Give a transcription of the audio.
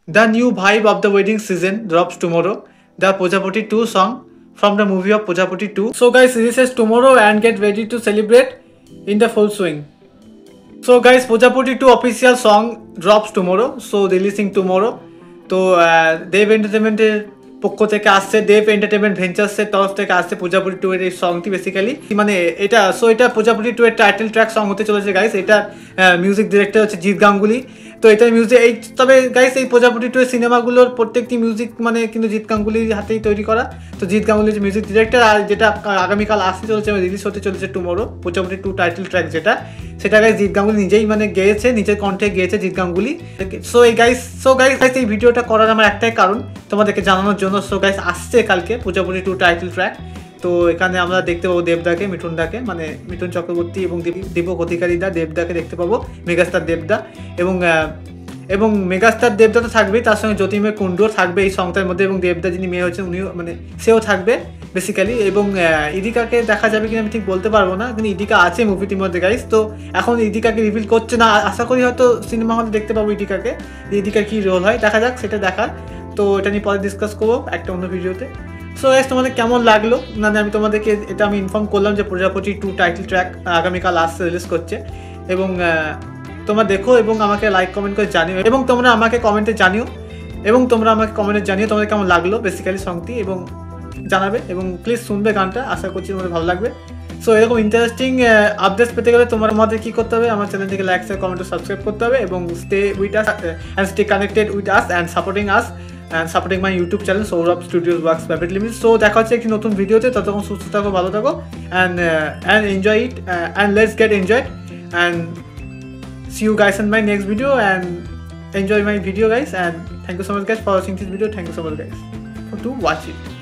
The new vibe of the wedding season drops tomorrow. The Pujapati 2 song from the movie of Pujapati 2. So guys, this is tomorrow and get ready to celebrate in the full swing. So guys, Pujapati 2 official song drops tomorrow. So releasing tomorrow. তো দেব এন্টারটেনমেন্টের পক্ষ থেকে আসছে, দেব entertainment ভেঞ্চার্সের তরফ থেকে আসছে পূজাপুরি 2 এর এই সংটি বেসিক্যালি মানে এটা এটা পূজাপুরি 2 এর টাইটেল ট্র্যাক সং হতে চলেছে গাইস। এটা মিউজিক ডিরেক্টর হচ্ছে জিৎ গাঙ্গুলি। তো এটা মিউজিক এই তবে গাইস এই পূজাপুরি 2 এর সিনেমাগুলোর প্রত্যেকটি মিউজিক মানে কিন্তু জিৎ গাঙ্গুলির হাতেই তৈরি করা। তো জিৎ গাঙ্গুলি যে মিউজিক ডিরেক্টর, আর যেটা আগামীকাল আসতে চলেছে রিলিজ হতে চলেছে টুমোরো পূজাপুরি 2 টাইটেল ট্র্যাক সেটা গাইস জিৎ গাঙ্গুলি নিজেই মানে গেয়েছে, নিজের কণ্ঠে গেয়েছে জিৎ গাঙ্গুলি। সো গাইস এই ভিডিওটা করার আমার একটাই কারণ তোমাদেরকে জানানোর জন্য। সো গাইস আসছে কালকে পূজাপুরি 2 টাইটেল ট্র্যাক। তো এখানে আমরা দেখতে পাবো দেবদাকে, মিঠুনদাকে মানে মিঠুন চক্রবর্তী এবং দীপক অধিকারীদা, দেবদাকে দেখতে পাবো, মেগাস্টার দেবদা এবং মেগাস্টার দেবদা তো থাকবেই, তার সঙ্গে জ্যোতির্ময় কুণ্ডুও থাকবে এই সংটার মধ্যে, এবং দেবদা যিনি মেয়ে হচ্ছেন উনিও মানে সেও থাকবে বেসিক্যালি। এবং ইদিকাকে দেখা যাবে কিনা আমি ঠিক বলতে পারবো না, কিন্তু ইদিকা আছে মুভিটির মধ্যে গাইস। তো এখন ইদিকাকে রিভিল করছে না, আশা করি হয়তো সিনেমা হলে দেখতে পাবো ইদিকাকে, ইদিকার কী রোল হয় দেখা যাক, সেটা দেখার। তো এটা নিয়ে পরে ডিসকাস করবো একটা অন্য ভিডিওতে। সো গাইস তোমাদের কেমন লাগলো মানে আমি তোমাদেরকে এটা আমি ইনফর্ম করলাম যে প্রজাপতি 2 টাইটেল ট্র্যাক আগামীকাল আসছে, রিলিজ করছে। এবং তোমরা দেখো এবং আমাকে লাইক কমেন্ট করে জানিও, এবং তোমরা আমাকে কমেন্টে জানিও তোমাদের কেমন লাগলো বেসিক্যালি সংটি, এবং জানাবে এবং প্লিজ শুনবে গানটা, আশা করছি তোমাদের ভালো লাগবে। সো এরকম ইন্টারেস্টিং আপডেটস পেতে গেলে আমাদের কী করতে হবে, আমার চ্যানেলটিকে লাইক শেয়ার কমেন্ট সাবস্ক্রাইব করতে হবে, এবং stay with us and stay connected with us and supporting my YouTube channel Sourav studios works private limited. So দেখা হচ্ছে একটি নতুন ভিডিওতে, ততক্ষণ সুস্থ থাকো, ভালো থাকো, and enjoy it and let's get enjoyed, and see you guys in my next video and enjoy my video guys, and thank you so much guys for watching this video. Thank you so much guys for to watch it.